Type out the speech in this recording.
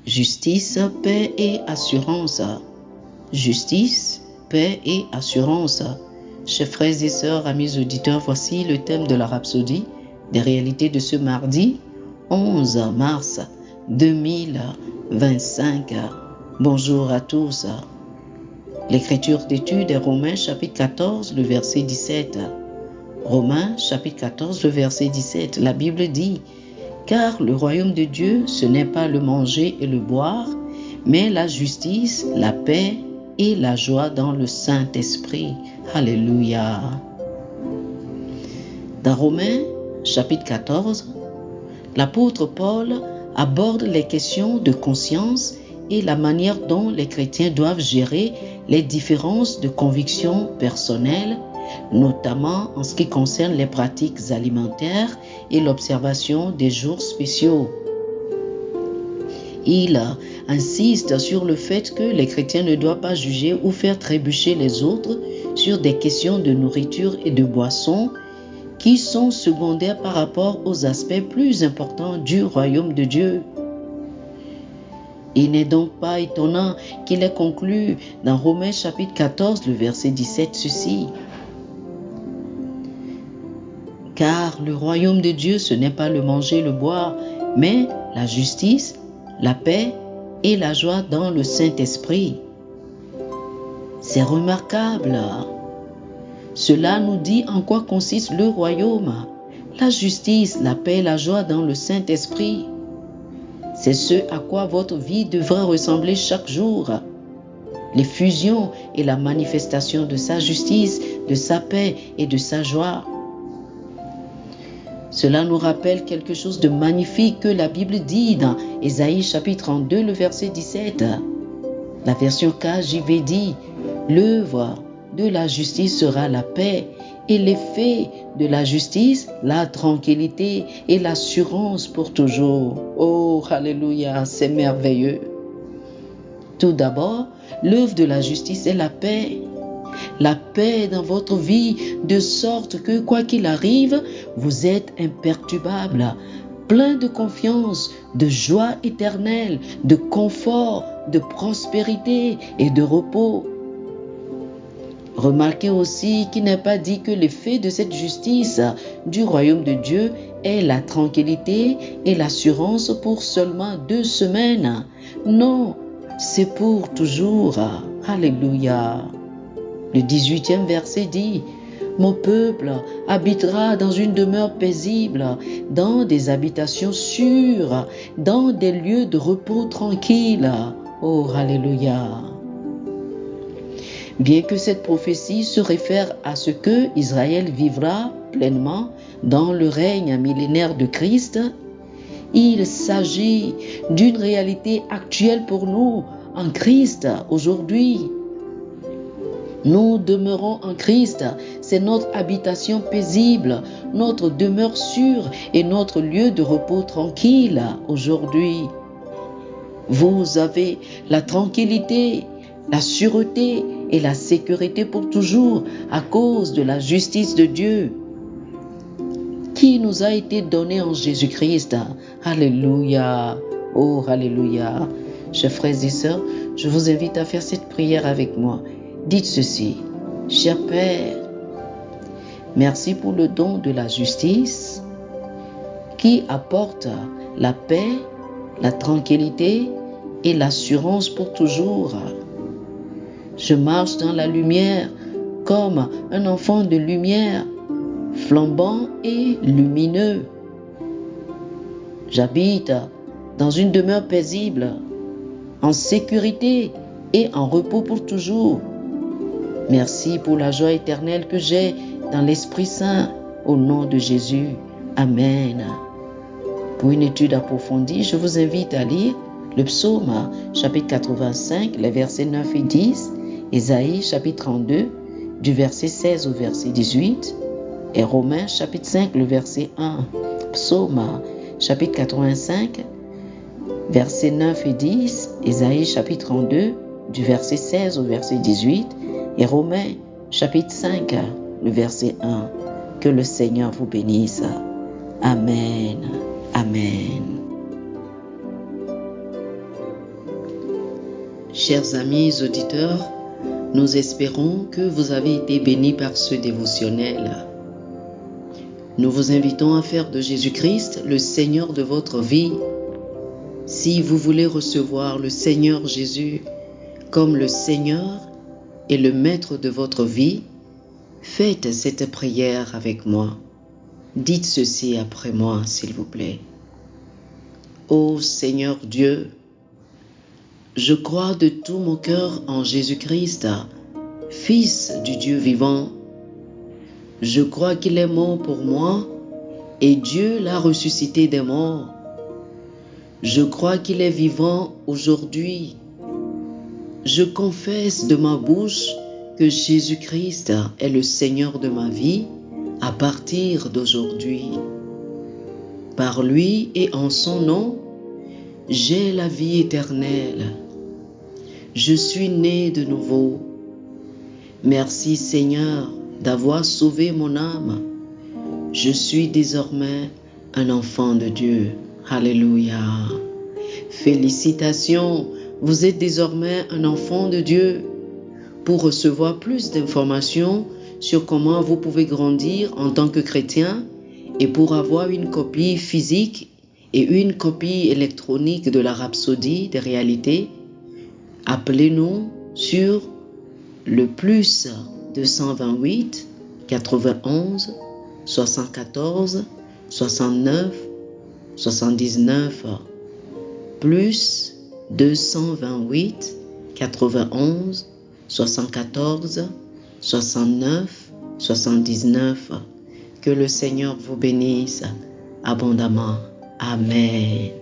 Justice, paix et assurance. Justice, paix et assurance. Chers frères et sœurs, amis auditeurs, voici le thème de la rhapsodie des réalités de ce mardi 11 mars 2025. Bonjour à tous. L'écriture d'étude est Romains chapitre 14, le verset 17. Romains chapitre 14, le verset 17. La Bible dit: car le royaume de Dieu, ce n'est pas le manger et le boire, mais la justice, la paix et la joie dans le Saint-Esprit. Alléluia. Dans Romains chapitre 14, l'apôtre Paul aborde les questions de conscience et la manière dont les chrétiens doivent gérer les différences de convictions personnelles, notamment en ce qui concerne les pratiques alimentaires et l'observation des jours spéciaux. Il insiste sur le fait que les chrétiens ne doivent pas juger ou faire trébucher les autres sur des questions de nourriture et de boisson qui sont secondaires par rapport aux aspects plus importants du royaume de Dieu. Il n'est donc pas étonnant qu'il ait conclu dans Romains chapitre 14, le verset 17, ceci: car le royaume de Dieu, ce n'est pas le manger et le boire, mais la justice, la paix et la joie dans le Saint-Esprit. C'est remarquable. Cela nous dit en quoi consiste le royaume. La justice, la paix et la joie dans le Saint-Esprit. C'est ce à quoi votre vie devrait ressembler chaque jour. L'effusion et la manifestation de sa justice, de sa paix et de sa joie. Cela nous rappelle quelque chose de magnifique que la Bible dit dans Ésaïe chapitre 32, le verset 17. La version KJV dit: l'œuvre de la justice sera la paix, et l'effet de la justice, la tranquillité et l'assurance pour toujours. Oh, alléluia, c'est merveilleux. Tout d'abord, l'œuvre de la justice est la paix. La paix dans votre vie, de sorte que, quoi qu'il arrive, vous êtes imperturbable, plein de confiance, de joie éternelle, de confort, de prospérité et de repos. Remarquez aussi qu'il n'est pas dit que l'effet de cette justice du royaume de Dieu est la tranquillité et l'assurance pour seulement 2 semaines. Non, c'est pour toujours. Alléluia. Le 18e verset dit: mon peuple habitera dans une demeure paisible, dans des habitations sûres, dans des lieux de repos tranquilles. Oh, alléluia. Bien que cette prophétie se réfère à ce que Israël vivra pleinement dans le règne millénaire de Christ, il s'agit d'une réalité actuelle pour nous en Christ aujourd'hui. Nous demeurons en Christ, c'est notre habitation paisible, notre demeure sûre et notre lieu de repos tranquille aujourd'hui. Vous avez la tranquillité, la sûreté et la sécurité pour toujours à cause de la justice de Dieu qui nous a été donnée en Jésus-Christ. Alléluia. Oh, alléluia. Chers frères et sœurs, je vous invite à faire cette prière avec moi. Dites ceci: cher Père, merci pour le don de la justice qui apporte la paix, la tranquillité et l'assurance pour toujours. Je marche dans la lumière comme un enfant de lumière, flambant et lumineux. J'habite dans une demeure paisible, en sécurité et en repos pour toujours. Merci pour la joie éternelle que j'ai dans l'Esprit Saint, au nom de Jésus. Amen. Pour une étude approfondie, je vous invite à lire le psaume chapitre 85, les versets 9 et 10, Ésaïe chapitre 32, du verset 16 au verset 18, et Romains chapitre 5, le verset 1. Psaume chapitre 85, versets 9 et 10, Ésaïe chapitre 32, du verset 16 au verset 18, et Romains chapitre 5, le verset 1. Que le Seigneur vous bénisse. Amen. Amen. Chers amis auditeurs, nous espérons que vous avez été bénis par ce dévotionnel. Nous vous invitons à faire de Jésus-Christ le Seigneur de votre vie. Si vous voulez recevoir le Seigneur Jésus comme le Seigneur et le Maître de votre vie, faites cette prière avec moi. Dites ceci après moi, s'il vous plaît. Ô Seigneur Dieu, je crois de tout mon cœur en Jésus-Christ, Fils du Dieu vivant. Je crois qu'il est mort pour moi et Dieu l'a ressuscité des morts. Je crois qu'il est vivant aujourd'hui. Je confesse de ma bouche que Jésus-Christ est le Seigneur de ma vie à partir d'aujourd'hui. Par lui et en son nom, j'ai la vie éternelle. Je suis né de nouveau. Merci Seigneur d'avoir sauvé mon âme. Je suis désormais un enfant de Dieu. Alléluia. Félicitations, vous êtes désormais un enfant de Dieu. Pour recevoir plus d'informations sur comment vous pouvez grandir en tant que chrétien et pour avoir une copie physique et une copie électronique de la Rhapsodie des réalités, appelez-nous sur le plus 228 91 74 69 79 plus 228 91 74 69 79. Que le Seigneur vous bénisse abondamment. Amen.